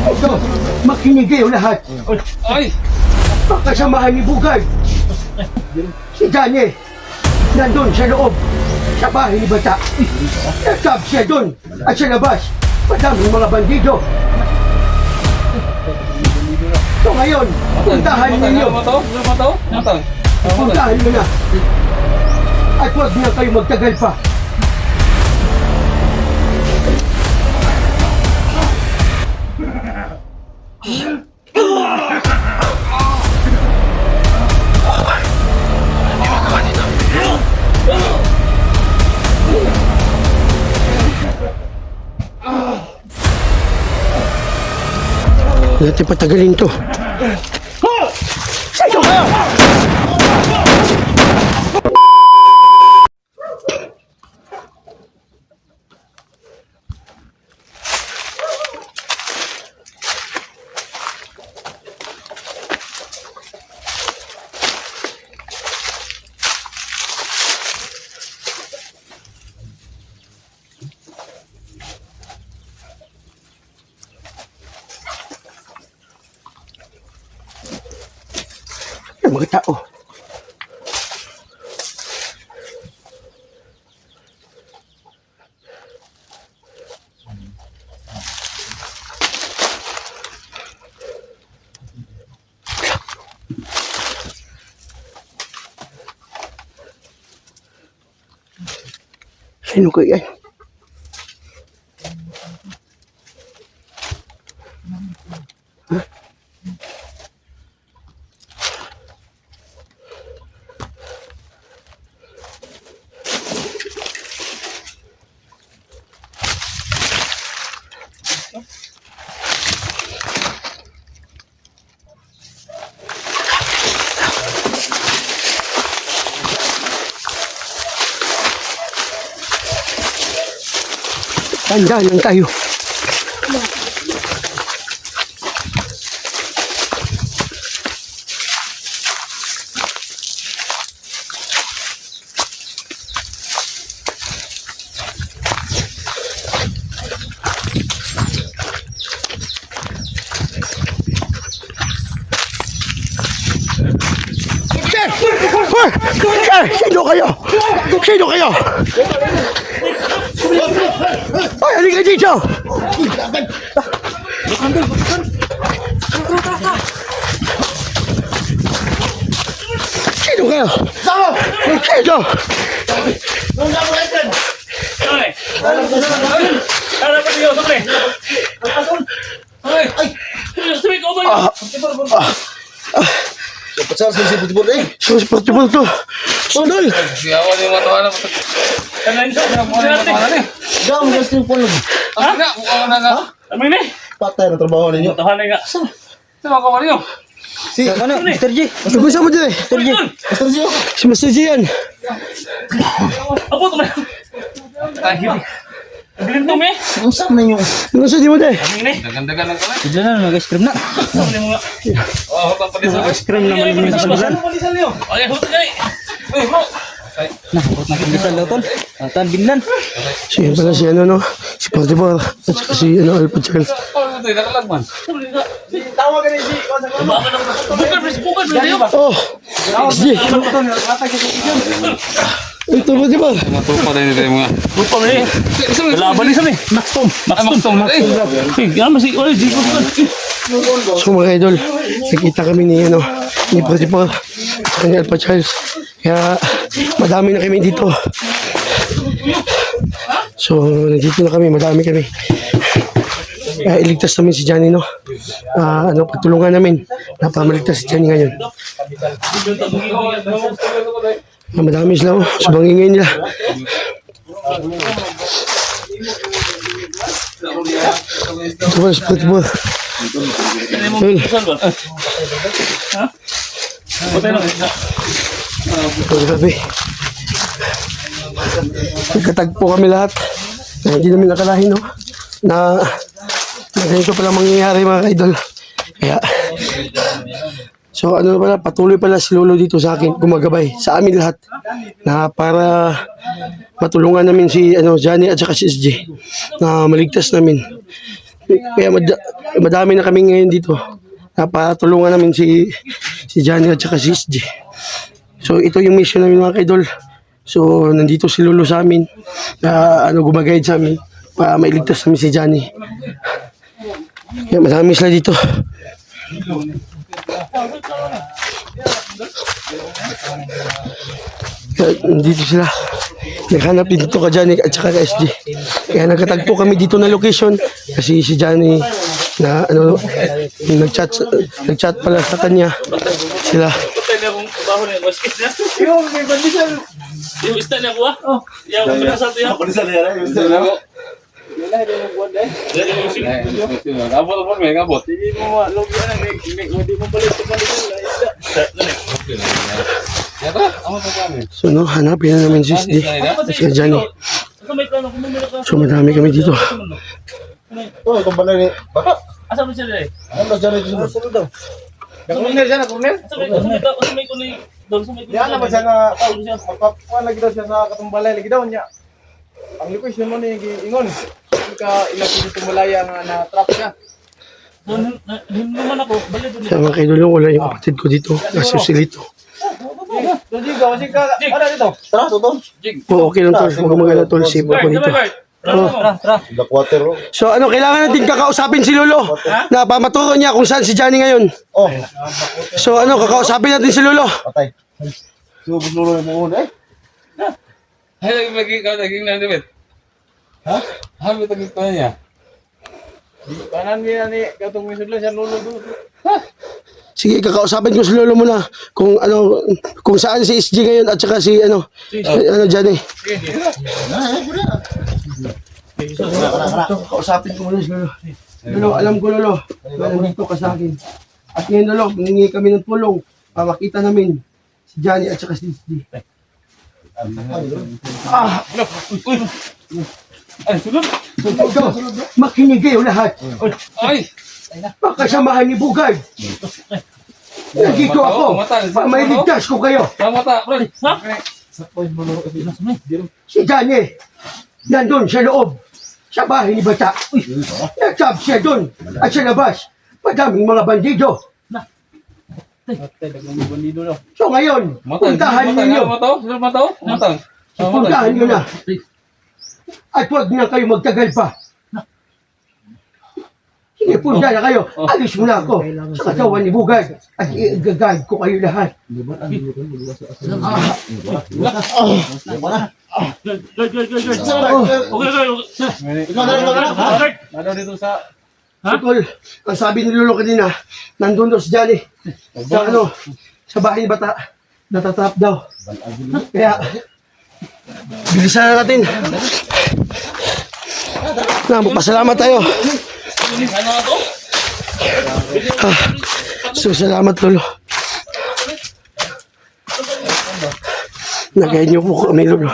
Ito, makinig kayo lahat. Ay! Kasamahan ni Bugard. Si Johnny, nandun sa loob, sa bahay ni Bata. Nagkab siya dun, at sa labas, madaming mga bandido. So ngayon, puntahan ninyo. Puntahan mo na. At huwag na kayo magtagal pa. Natin patagalin to. Sa'yo kayo! Mga tao. Sino kaya yan? Tandaan lang tayo. Sino kayo? Sino kayo? Ay, halika dito! Sino kayo? Sino? Pacar sa sipot eh. Sipot to. Sandal! Siyawa din yung matawa na. Kanain siya. Gam, gusto yung polo. Ha? Mukha na nga. Amin eh. Patay na trabaho ninyo. Tahanay nga. Sama ka ba niyo? Si, ano? Mr. G. Gusto mo dyan eh? Mr. G. Mr. G. Si Mr. G yan. Apo ito ba? Kahit. Bilim to me. Ang saan na yung... Gusto di mo dyan eh? Amin eh. Dagan-dagan lang ka na. Diyan na, mag-ice cream na. Sabi mo nga. Oh, hutang palisan. Ice cream naman yung sa bagan. Ay, hutang nga eh. Uy, bro. Nakapot na kong isang lotol. Tan binlan. Siya pala si ano no? Si Portibor. At saka si ano, Alpha Charles. Oh, ito yung nakalagman. Tawagan na si... Bukan, Oh! Si! Ito ba diba? Matupa na nito yung mga... Tupa na eh. Laban niya sabi. Maxtom. Gano'n si... So mga idol, nakita kami ni ano, ni Portibor. At ni Alpha Charles. Kaya madami na kami dito. So nandito na kami, madami kami. Kaya iligtas namin si Johnny no. Pagtulungan namin. Napamaligtas si Johnny ngayon. Madami sila oh. Subang ingay nila. Ito ba si Portibor? Grabe. Nagkatagpo kami lahat. Hindi namin nakalahin no. Na ganito pala mangyayari mga idol. Kaya So ano pala, patuloy pala si Lolo dito sa akin, gumagabay sa amin lahat na para matulungan namin si Johnny at saka si SJ na maligtas namin. Kaya madami na kami ngayon dito na patulungan namin si Johnny at saka si SJ. So ito yung mission namin mga kaidol. So nandito si Lolo sa amin na gumagayad sa amin para mailigtas namin si Johnny. Kaya madami sila dito. Dito sila. Naghanap din dito ka Johnny at saka ka SJ. Kaya nagkatagpo kami dito na location kasi si Johnny na nagchat pala sa kanya sila. Yung ista niya ko yung pinasal niya. Abot po may abot. Hindi mo logi na hindi mo balik sa So hanapin na namin si SJ at saka Johnny. So madami kami dito. Itong balay ni Baka. Asa mo siya dai? Ano dyan ito sunod daw? Kuminer siya na kuminer. Asa may kuning doon sa may kuning. Yan naman siya na magpapuan lagi daw siya sa katong balay lagi daw niya. Ang location mo ni giingon. Ka ilang dito malaya nga na trap siya. Doon naman ako, balik doon. Sa mga kaidol wala yung kapatid ko dito. Nasa silito. Doon ka, kasi ka, ano dito? Tara, tutong. Oo, okay lang tol. Huwag magana tol. Safe ako dito. The quarter. So kailangan natin kakausapin si Lolo na pamaturo niya kung saan si Johnny ngayon. Oh, So kakausapin natin si Lolo. patay. Subos lulo na mo eh. Ay, naging lang David. Ha? Habi tagig pa niya. Kanan niya ni katong misudlo siya lulo doon. Sige, kakausapin ko si Lolo muna kung saan si SG ngayon at saka si Johnny. Kakausapin ko muna si Lolo. Lolo, alam ko Lolo, nandito ka sa akin. At ngayon Lolo, hiningi kami ng tulong para makita namin si Johnny at saka si SG. Ay, sunod. Ito, makinig kayo lahat. Ay. Pakasamahan ni Bugay. Nandito ako para mailigtas ko kayo. Mata, bro. Ha? Si Johnny, nandun sa loob, sa bahay ni Bata. Nagtab siya dun at sa labas, madaming mga bandido. So ngayon, puntahan ninyo. Puntahan nyo na. At huwag na kayo magtagal pa. Sige, punta na kayo. Alis mo na ako sa katawan ni Bugay. At igagad ko kayo lahat. Ano dito sa Tol, ang sabi ni Lolo kanina, nandun daw si Johnny. Sa bahay ni Bata. Natatrap daw. Kaya, bilisan na natin. Magpasalamat tayo. So, salamat Lolo. Nagayad niyo po kami Lolo.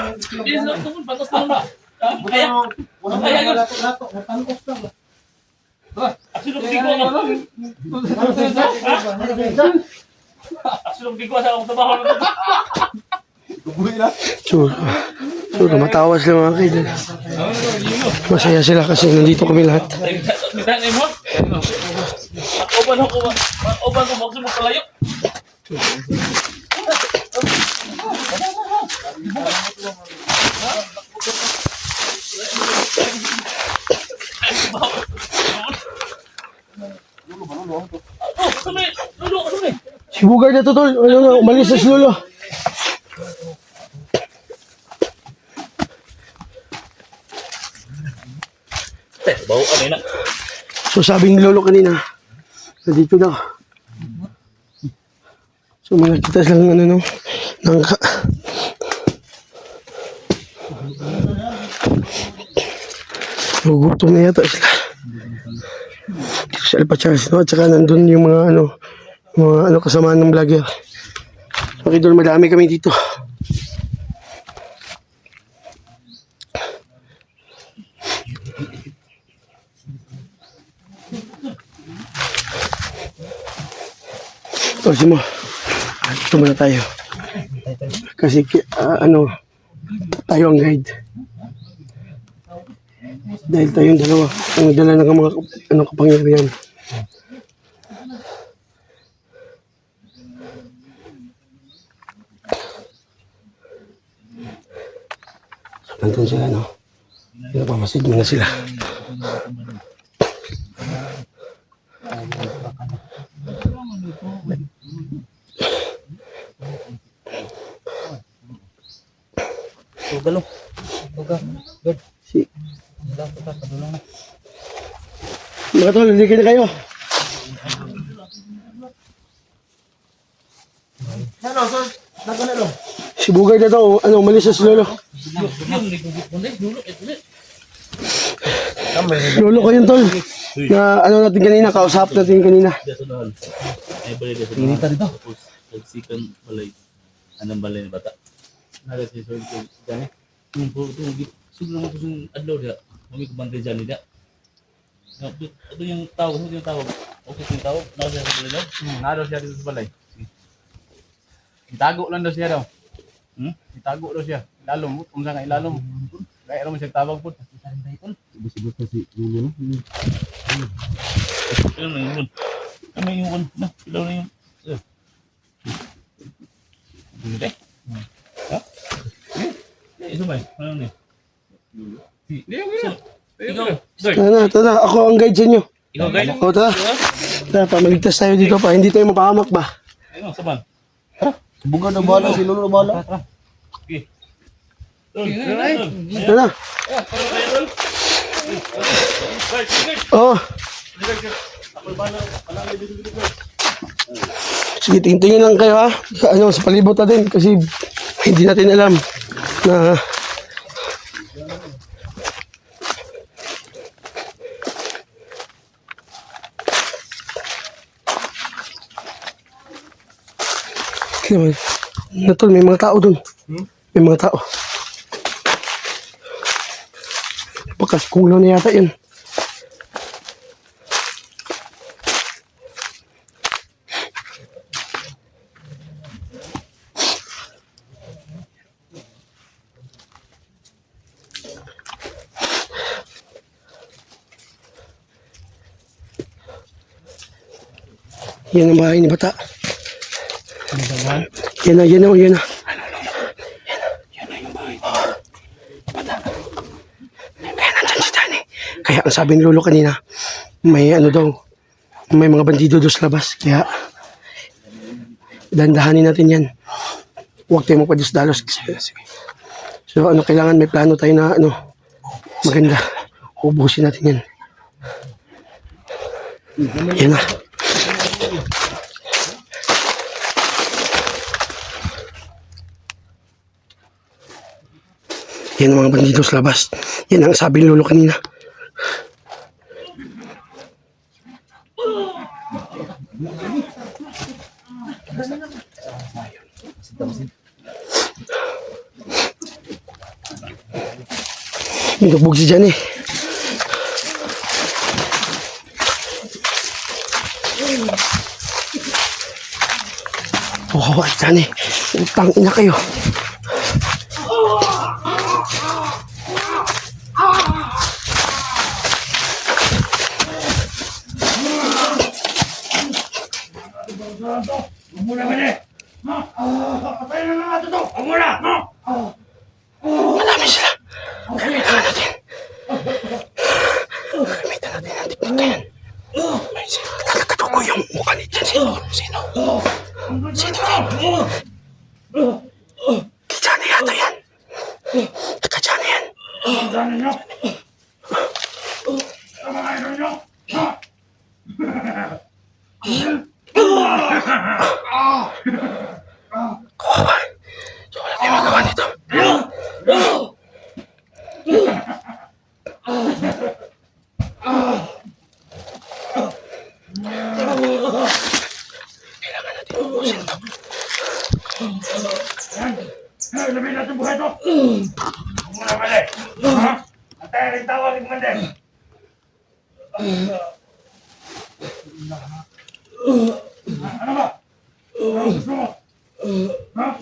So, matawa sila mga kaibigan. Masaya sila kasi nandito kami lahat. Oban ko mo palayo. Si Bugay na to tol. Umalis na si Lolo. Bau ano na. So sabi ni Lolo kanina, nandito daw. So may nakita silang nangka. Gugutom na yata sila. Dito sa Alpachares, no? At saka nandun yung mga kasamaan ng vlogger. So idol, madami kami dito. Torsi mo. Ito muna tayo. Kasi tayo ang guide. Dahil tayong dalawa ang dala ng mga kapangyarihan. So, nandun sila, no? Pinapamasid mo na sila. Tugal, oh. Tugal. Good. Si Padulong na. mga tol, hindi na kayo. Hello, sir. Nagkanalo. Si Bugay na daw, umalis na si Lolo. Lolo ko yun, tol. Na natin kanina, kausap natin kanina. Pinita dito. Nagsikan balay. Anong balay ni bata? Nagasi so gani. Tung suglo mo kusung adlaw dia. Mami ko bantay dyan dia. Ito yung tawag, ito yung tawag. Okay yung tawag. Nasa sa balay daw. Nado siya dito sa balay. Itago lang daw siya daw. Itago daw siya. Ilalom, kung saan nga ilalom. Kaya alam mo siya tabag po. Sibot na si Lolo, no? Ano na yun? Ano yung na? Ilaw na yun. Hindi. Ha? Ito ba? Ano na yun? Ikaw. Tara, ako ang guide sa inyo. Ikaw guys? O, tara. Tara, pamaligtas tayo dito pa. Hindi tayo mapahamak ba? Ano, saban? Buga na bala, si Lolo na bala. Okay. Tol. Tara. Oo. Sige, tingin lang kayo ha. Sa palibot natin kasi hindi natin alam na Natol, may mga tao dun. May mga tao. Baka kulo na yata yun. Yan ang bahay ni Bata. Yan na. Yan na yung bahay. Bata. Kaya nandyan si Danny. Kaya ang sabi ni Lolo kanina, may may mga bandido doon sa labas. Kaya, dandahanin natin yan. Huwag tayo magpadisdalos. So, kailangan may plano tayo na, maganda. Ubusin natin yan. Yan na. Yan ang mga bandido sa labas. Yan ang sabi ni Lolo kanina. Nagbug si Jan eh. Oh, Jan eh. Utang ina kayo. Madami sila. Gamitan natin. Gamitan natin ang tipuntayan. Tatatato ko yung mukha ni Jan. Sino? Sino yan? Kijana yata yan. Kijana yan. Kawawa. So, wala tayong magawa nito. Kailangan natin ubusin ito. Sabihin natin buhay ito. Muna mali. Antay rin tawag ni Commander. Ano ba? Ano gusto mo? Ha?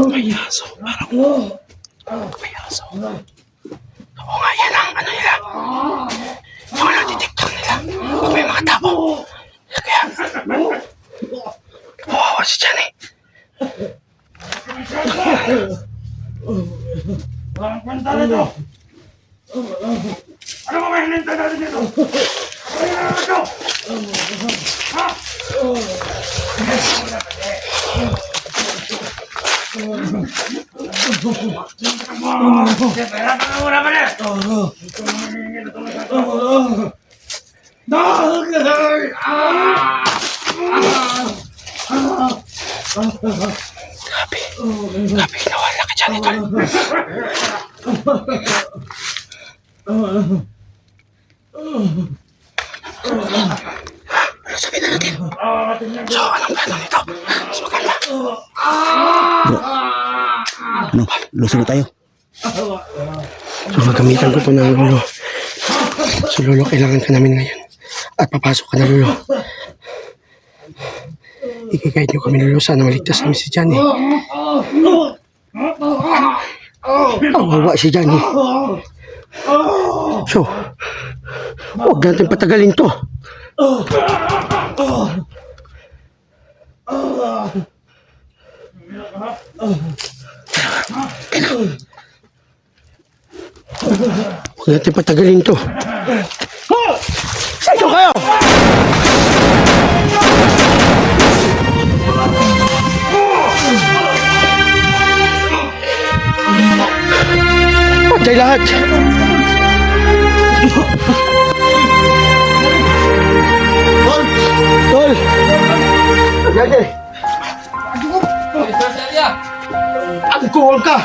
Payaso, parang payaso. Oo nga, yan ang ano nila. Yung ano, detector nila. Pag may mga tabo. Kaya, kawawa si Johnny. Walang kwenta nito. Ano ba may hinintay natin dito? Ano yung naman ito? Ha? Kaya ka na muna pala. Grabe, nawala ka Johnny, tol. Ano sabihin na natin? So, anong plano nito? Mas maganda. Ano? Lusog na tayo. So, gagamitan ko to ng Lolo. So, Lolo, kailangan ka namin ngayon. At papasok ka na, Lolo. I-guide niyo kami, Lolo. Sana maligtas namin si Johnny. Kawawa si Johnny. So, huwag natin patagalin to. Huwag natin patagalin to. Sa'yo kayo! Patay lahat! Tol! Dede! Alkohol ka!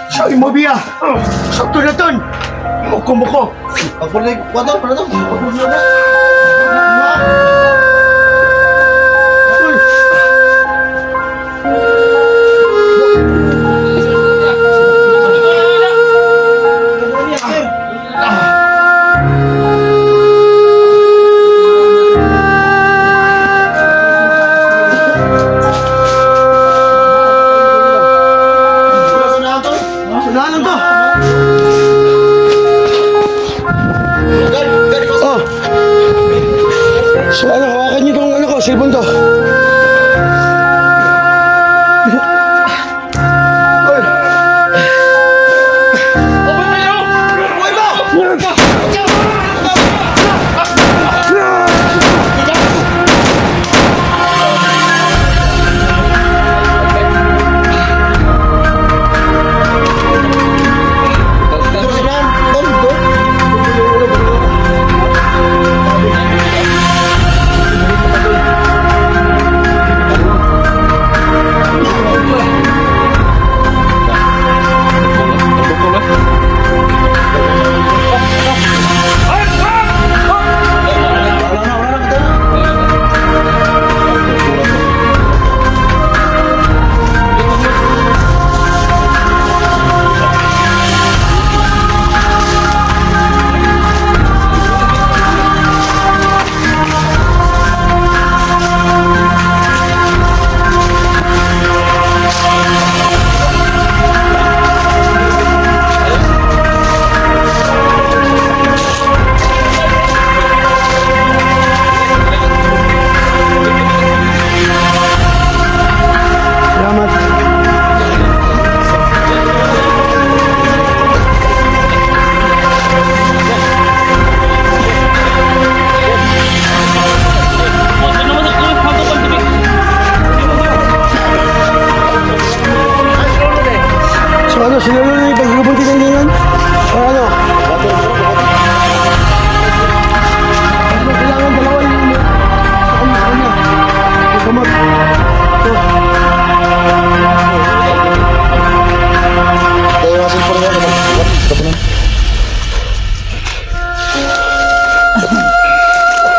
Sa imobiya! Sa tulatan! Muko-muko! Ako na yung kwadal, para daw. Tol! Sunahan to! Oh! So ano, hawakan niyo tong ano ko, cellphone to. Oy!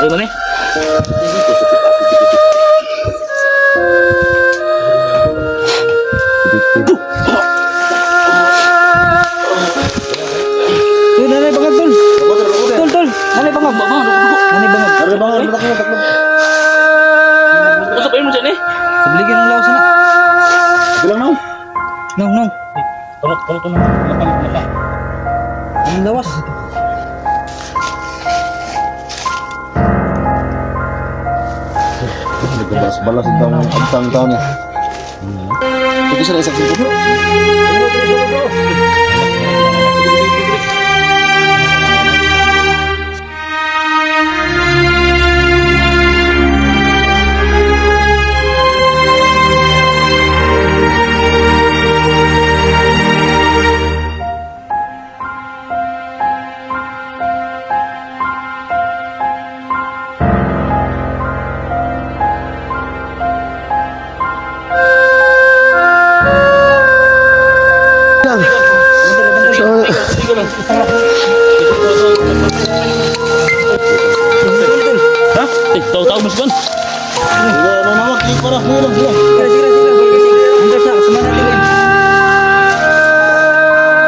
Ano ba ni? Usap ayun mo dyan eh. Sabligin ng lawas na. Bilang nong. Nong. Kamu to na. Lapa. Ang lawas. Nagbalas-balas ang taon niya. Ito sila isang singko. Lang. So, Sige lang. Ha? Tahu-tahu mas kan?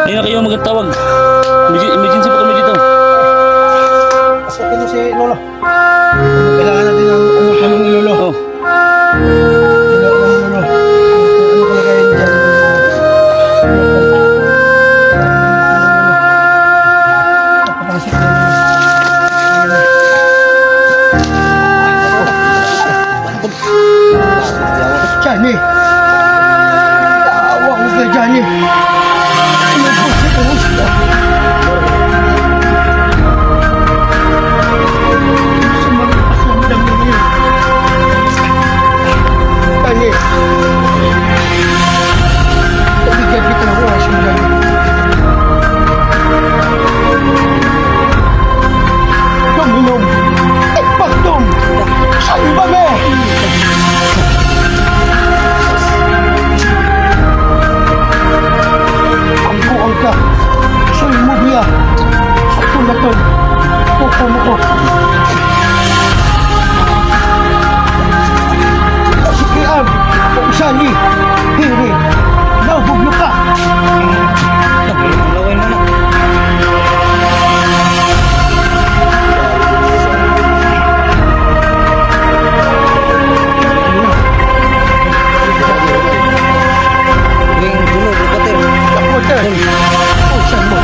Hindi na kayo magtawag. Emergency po kami dito. Pasukin mo si Lolo. Kailangan natin ang tanong ni Lolo. Oh. Kailangan ng Lolo. Ano kalagayan dyan? Papasok na. Johnny. Tawa ko kay Johnny. Inubos sa puso. Sumaramdam mo yun. Johnny. Pabigyan kita ng oras mo, Johnny. Dominom. Ipagdom. Salbame. Angkuang ka. Soy mo biya. Sa tulaton. Pupo mo ko. Kasikian. Pausani. Hiri. Nabuglo ka. Lawin mo na. Yung dulo, bukatin. Kapote. Pausan mo.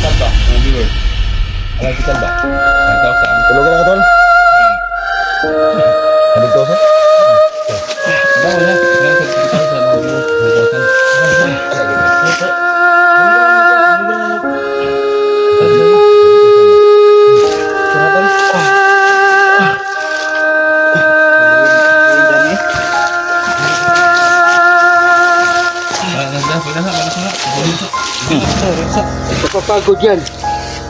Kalba, mga viewer. Alam si Kalba. 1,000. Tulugan na ka, Tol. 100,000? Bawa na. 1,000. Papapagod yan.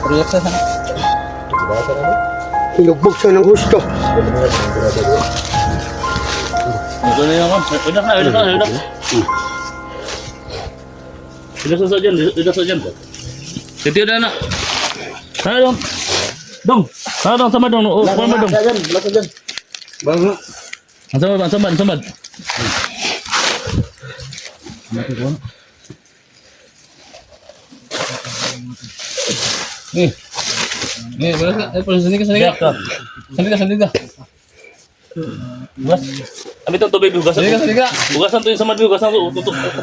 Relax na sana. Hinugbog siya ng husto. Ito na yung udak na. Udak sa dyan. Titiyo na na. Sana dong. Sana dong, sama dong. Oh, sama dong. Belakang dyan. Bago. Samad. Sandika. Bukas. Abi itong tubig, bugasan. Bugasan to yung samad, bugasan to.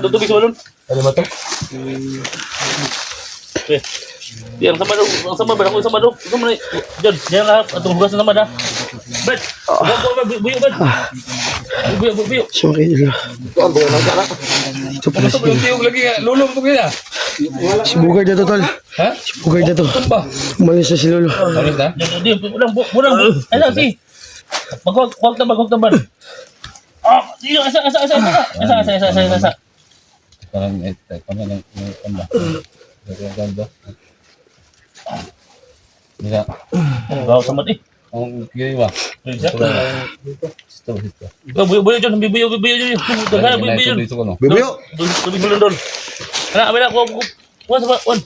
Tutubig sa balon. Ano ba to? Okay. Yan, samad. Ang samad ba? Ako yung samad. Ito mo na. Diyan, diyan lahat. Atong bugasan samad ha. Bed! Buyo, bed! Buyo. Sorry nila. Ito ang buwan ng karak. Ito pala si... Lulong to kaya. Si Bugay na to, tol. Ha? Si Bugay na to. Tumba. Umalis na si Lolo. Alis na? Burang. Ay, si. Wag tamban. Ah, iyo, asa. Parang ito lang yung Nila. Bawa sama eh. Ang kiri ba? Buyo dyan, buyo dyan. Daghan buyo dyan. Dito ko no. Bibuyo! Tuloy mo lang doon. Ana, abay na, kuha sa wan.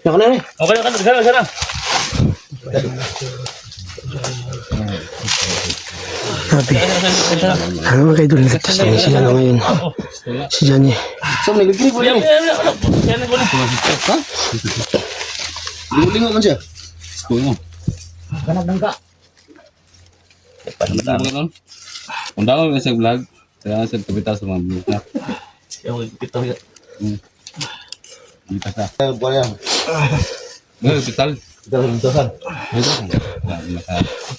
Naka na eh. Okay na, sana. Ano mga kaidol, ligtas namin sila na ngayon. Si Johnny. So, nagliglig mo Yan, yun. yan, yan. Lingo-lingo man siya. Tuloy mo. Paano Ano ba nun? Kung daw may sa vlog, kaya sa kapita sa mga vlog na. Yung pito yan. Kita sa. Buwan yan. Ngayon, hospital. Ito sa bintosan.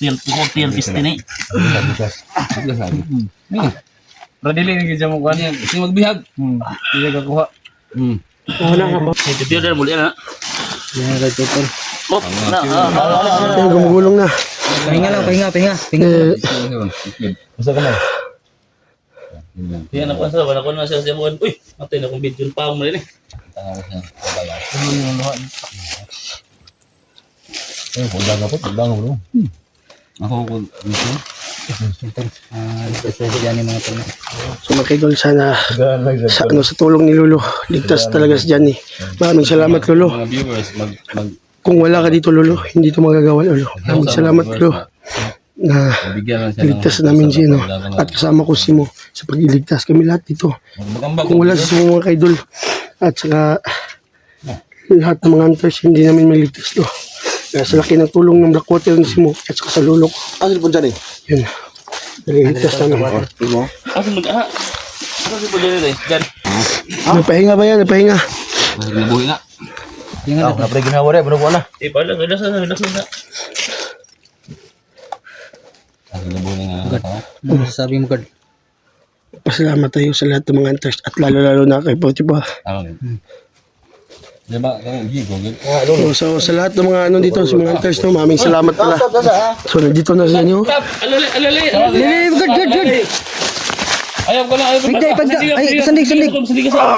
Dito. Kunti yung piste ni. Dito sabi. Pero dili ni gid mo kuan. Ano yan? Kasi magbihag. Dili ka kuha. Ito yun, muli na. Oh, na. Ayun, gumugulong na. Pahinga. Basta ka na. Yan ako sa wala ko na siya mo. Uy, matay na kong video pa mo rin eh. Ako ko dito. So mga kaidol, sana sa tulong ni Lolo, ligtas talaga si Johnny. Maraming salamat, Lolo. Mga viewers, mag Kung wala ka dito, Lolo, hindi ito magagawa, Lolo. Maraming salamat, Lolo, na bigyan lang siya ng- ligtas namin si ano, at kasama ko si Mo sa pag-iligtas kami lahat dito. Magambag. Kung wala sa mga kaidol at saka lahat ng mga hunters, hindi namin may ligtas to. Kaya sa laki ng tulong ng Blackwater ni si Mo at saka sa Lolo ko, Ano po dyan eh? yun, naliligtas namin. Asan mo ah? Asan si Pudeli rin? Diyan. Napahinga ba yan? Napahinga. Nabuhi na. Napre ginawa rin. Ano po na? Eh, pala, relax na. Nabuhi na nga. Sabi mo ka. Pasalamat tayo sa lahat ng mga hunters at lalo-lalo na kay Potipa. Diba? Google. So, sa lahat ng mga ano dito, sa mga hunters, no, maraming salamat pala. So, nandito na sa inyo. Alali. Good. Ayaw ko na. Sandig. Sandig sa.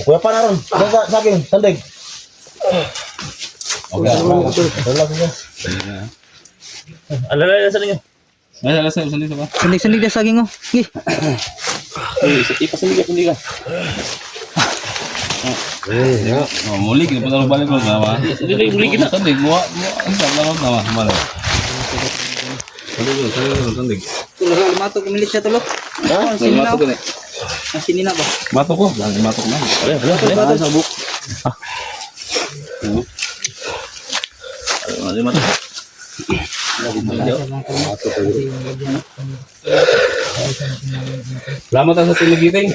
Kuya pa na ron. Sa akin. Sandig. Okay. Alali na sa ninyo. Ay, alas sa usan dito ba? Sandig na saging oh. Ipasandig ka. Oh, muli kita pa balik ko na ba? Muli kita. Sandig mo. Ang sarap na ba? Malo. Sandig. Mato kumilit siya tulog. Mato ko na. Sinina ba? Mato ko. Mato ko na. Wala. Sabuk. Mata. Salamat sa tinigiting.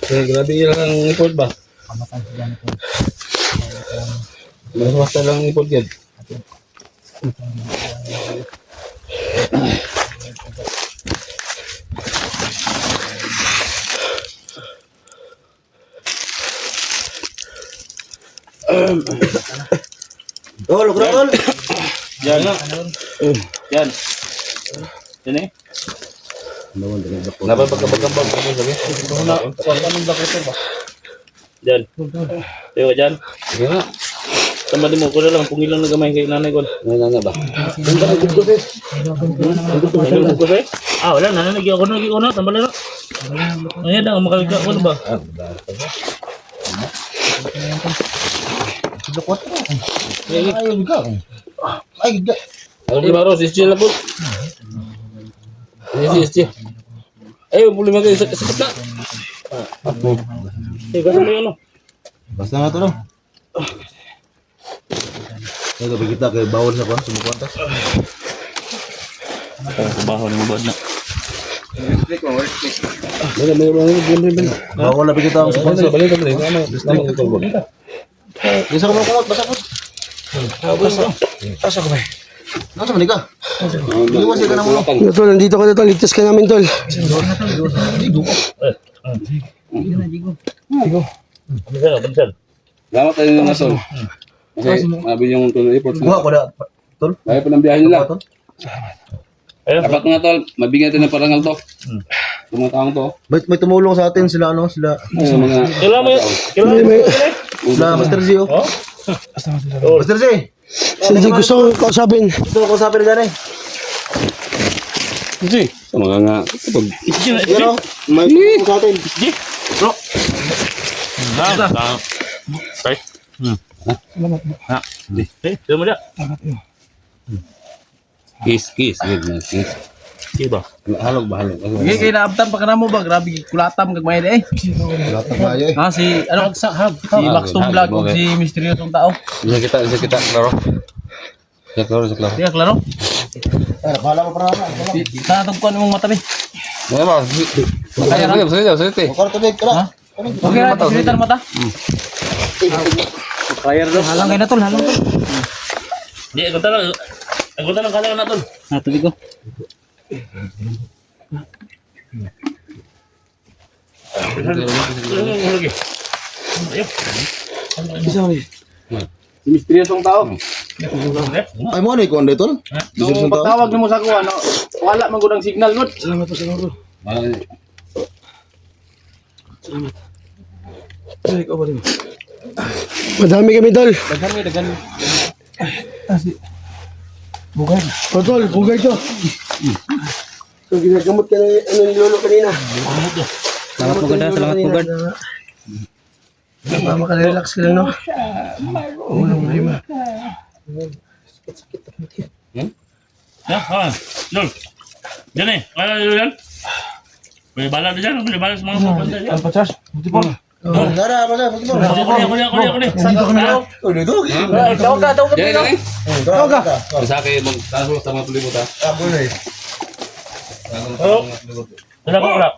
Grabe yan ang report ba? Basta lang report yan. Tol. Yan. Yan. Yan eh. Dapat pagkabagambag ano sabi? Yan. Tayo ka dyan. Sige nga. Tama din mo. Ko na lang. Kung ilang nagamay kay nanay ko. Ano ba? Nagulog ko sa'yo? Ah, wala. Nananagyan ako na. Tama na. Ayan na. Makaligya ko na ba? Ano di ba Ros? Ischi na po. Ischi. Ayaw, problema kayo sa kita. Eh, kasi mo yun. Basta nga to no. Ay, gabi kita kay bawal sa kwan. Sumukwanta. Baho ni mo ba na? Bawal na kita ang sponsor. Balik ka rin. Ano ito ba? Bisa ko kumot. Basta ko. Asa ko ba? Nasa manika? Iniwasin ka na mo. Tol, nandito ka na, Tol. Ligtas ka namin, Tol. Bisan. Salamat tayo ng nasol. Kasi mabi yung tuloy report. Kuha ko na. Tol. Kaya pa ng biyahe nila. Tol. Dapat nga tol, mabigyan natin ng parangal to. Mga taong to. May tumulong sa atin sila ano, sila Sa mga Kailan mo yun? Kailan mo yun? Master Z oh. Master Z. Sige, gusto kong kausapin. Gusto ko sabi na dyan eh. Kasi, mga nga, kapag Pero, may gusto sa atin. Tay. Ito mo dia. kiss, good na, kiss. Sige ba? Halog ba, halog. Sige, kaya naabtan pa ka na mo ba? Grabe, kulatam kag may eh. Wala pa kayo eh. Ha, si, ano? Si Max Tumblog o si Misteryosong Tao. Bisa kita, klaro. Bisa klaro. Sige, klaro. Ay, bahala ko para na. Tatagpuan mong mata, be. Mga ba, salite. Kwarto din, tara. Okay, silitan mata. Fire daw. Halang kayo na tol, halang tol. Di, ang ganda ng kalaga na tol. Ha, tubig ko. Lagi. Ayo. Si Misteryosong Tao. Ay mo ni kon dito. So, pagtawag nimo sa kuha, no, wala man gud ang signal gud. Madami kami, tol. Dagan. O, tol, bugay to. So, ginagamot ka na ano ni Lolo kanina. Salamat po ganda, salamat po ganda. Maka-relax ka lang, no? Walang problema. Ya, ha. Lol. Diyan eh. Kaya yan. May bala na dyan. May bala sa mga kapatid dyan. Dara, bala, bala. Ako. Nandito kami na. Oh, dito. Tawag ka. Jadi, Tawag ka. sa akin, magtaso sa mga pulimut ha. Tabo na eh. Wala ko, wala.